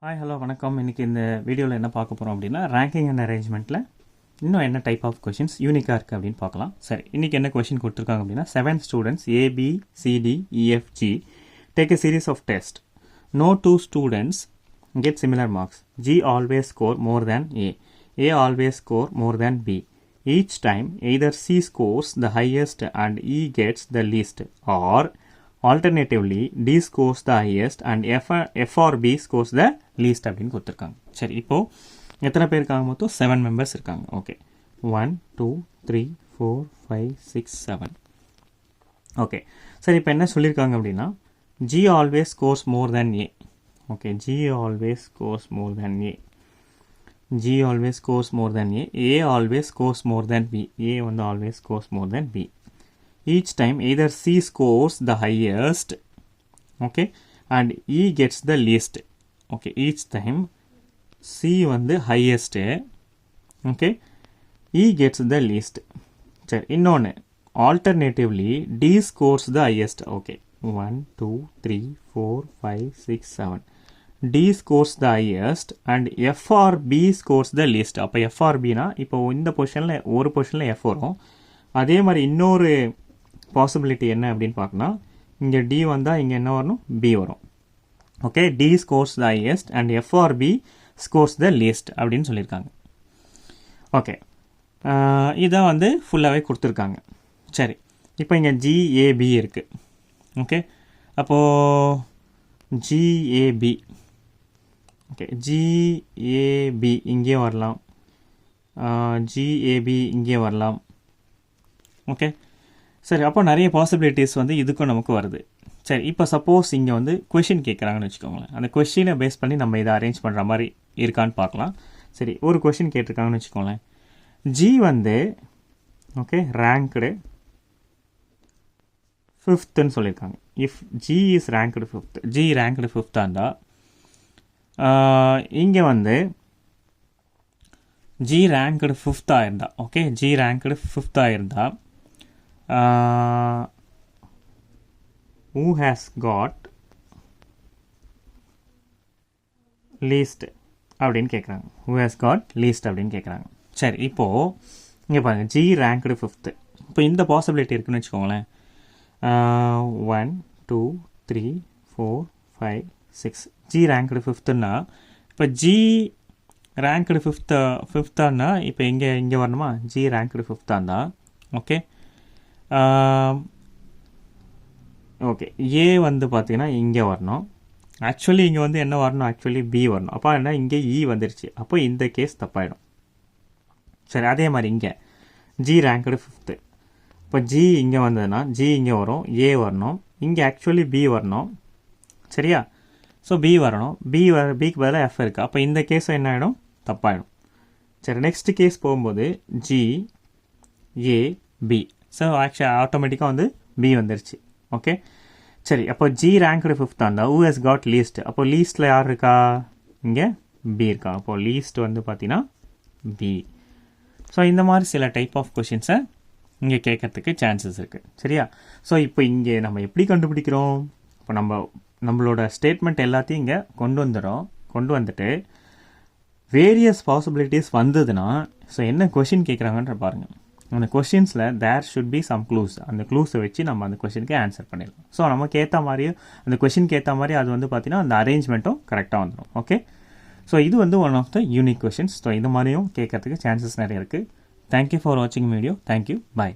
Hi hello வணக்கம். இன்றைக்கி இந்த வீடியோவில் என்ன பார்க்க போகிறோம் அப்படின்னா ரேங்கிங் அண்ட் அரேஞ்ச்மெண்ட்டில் இன்னும் என்ன டைப் ஆஃப் கொஷின்ஸ் யூனிக்காக இருக்குது அப்படின்னு பார்க்கலாம். சரி, இன்றைக்கி என்ன கொஷின் கொடுத்துருக்காங்க அப்படின்னா 7 students ABCDEFG take a series of tests. No 2 students get similar marks. G always score more than A always score more than B. Each time either C scores the highest and E gets the least, or alternatively D scores the highest and F or B scores the least அப்படின்னு கொடுத்துருக்காங்க. சரி, இப்போது எத்தனை பேர் இருக்காங்க? மொத்தம் 7 members இருக்காங்க. Okay, 1 2 3 4 5 6 7. Okay, சரி, இப்போ என்ன சொல்லியிருக்காங்க அப்படின்னா G always scores more than A. Okay, G always scores more than A. G always scores more than A. A always scores more than B. A வந்து always scores more than B. Each time either C scores the highest, okay, and E gets the least. Okay, each time C வந்து highest, okay, E gets the least. சரி, இன்னொன்று alternatively D scores the highest. Okay, 1 2 3 4 5 6 7. D scores the highest and F or B scores the least. அப்போ F or B னா இப்போ இந்த பொசிஷனில் ஒரு பொசிஷனில் F வரும். அதே மாதிரி இன்னொரு பாசிபிலிட்டி என்ன அப்படின்னு பார்க்கணும். இங்கே D வந்தால் இங்கே என்ன வரணும்? B வரும். Okay, D scores the highest and F or B scores the least அப்படின்னு சொல்லியிருக்காங்க. ஓகே, இதை வந்து ஃபுல்லாகவே கொடுத்துருக்காங்க. சரி, இப்போ இங்கே GAB இருக்குது. ஓகே, அப்போது GAB, ஓகே, GAB இங்கே வரலாம், GAB இங்கே வரலாம். ஓகே, சரி, அப்போ நிறைய பாசிபிலிட்டிஸ் வந்து இதுக்கும் நமக்கு வருது. சரி, இப்போ சப்போஸ் இங்கே வந்து கொஷின் கேட்குறாங்கன்னு வச்சுக்கோங்களேன். அந்த கொஷினை பேஸ் பண்ணி நம்ம இதை அரேஞ்ச் பண்ணுற மாதிரி இருக்கான்னு பார்க்கலாம். சரி, ஒரு கொஷின் கேட்டிருக்காங்கன்னு வச்சுக்கோங்களேன். G வந்து ஓகே ரேங்க்டு 5th சொல்லியிருக்காங்க. If G is ranked 5th, G ranked 5th இருந்தால் இங்கே வந்து G ரேங்க்டு 5th இருந்தால், ஓகே, G ரேங்க்டு 5th இருந்தால் who has got least அப்படின்னு கேட்குறாங்க. who has got least அப்படின்னு கேட்குறாங்க. சரி, இப்போது இங்கே பாருங்கள், G ரேங்க்டு 5th. இப்போ இந்த பாசிபிலிட்டி இருக்குன்னு வச்சுக்கோங்களேன். 1 2 3 4 5 6. G ரேங்க்டு 5thன்னா இப்போ G ரேங்க்டு 5thன்னா இப்போ இங்கே வரணுமா? G ரேங்க்டு 5th இருந்தால் ஓகே, ஓகே, ஏ வந்து பார்த்தீங்கன்னா இங்கே வரணும். ஆக்சுவலி இங்கே வந்து என்ன வரணும்? ஆக்சுவலி பி வரணும். அப்போ என்ன இங்கே இ வந்துருச்சு. அப்போ இந்த கேஸ் தப்பாயிடும். சரி, அதே மாதிரி இங்கே ஜி ரேங்க்டு 5th. இப்போ ஜி இங்கே வந்ததுன்னா ஜி இங்கே வரும், ஏ வரணும், இங்கே ஆக்சுவலி பி வரணும். சரியா? ஸோ பி வரணும், பிக்கு பதிலாக எஃப் இருக்குது. அப்போ இந்த கேஸ் என்ன ஆகிடும்? தப்பாயிடும். சரி, நெக்ஸ்ட் கேஸ் போகும்போது ஜி ஏ பி. ஸோ ஆட்டோமேட்டிக்காக வந்து பி வந்துருச்சு. ஓகே, சரி, அப்போ G ரேங்க்டு 5th இருந்தால் who has got least. அப்போ லீஸ்ட்டில் யார் இருக்கா? இங்கே பி இருக்கா. அப்போது லீஸ்ட் வந்து பார்த்தீங்கன்னா பி. ஸோ இந்த மாதிரி சில டைப் ஆஃப் கொஷின்ஸை இங்கே கேட்கறதுக்கு சான்சஸ் இருக்குது. சரியா? ஸோ இப்போ இங்கே நம்ம எப்படி கண்டுபிடிக்கிறோம்? இப்போ நம்மளோட ஸ்டேட்மெண்ட் எல்லாத்தையும் இங்கே கொண்டு வந்துட்டு வேரியஸ் பாசிபிலிட்டிஸ் வந்ததுன்னா ஸோ என்ன கொஷின் கேட்குறாங்கன்ற பாருங்கள். அந்த கொஷின்ஸில் there should be some clues. அந்த க்ளூஸை வச்சு நம்ம அந்த கொஷினுக்கு ஆன்சர் பண்ணிடலாம். ஸோ நமக்கு ஏற்ற மாதிரியே அந்த கொஷினுக்கு ஏற்ற மாதிரி அது வந்து பார்த்திங்கன்னா அந்த அரேஞ்ச்மெண்ட்டும் கரெக்டாக வந்துடும். ஓகே, ஸோ இது வந்து one of the unique questions. So இது மாதிரியும் கேட்கறதுக்கு சான்சஸ் நிறைய இருக்குது. தேங்க்யூ ஃபார் வாட்சிங் வீடியோ. தேங்க்யூ, பாய்.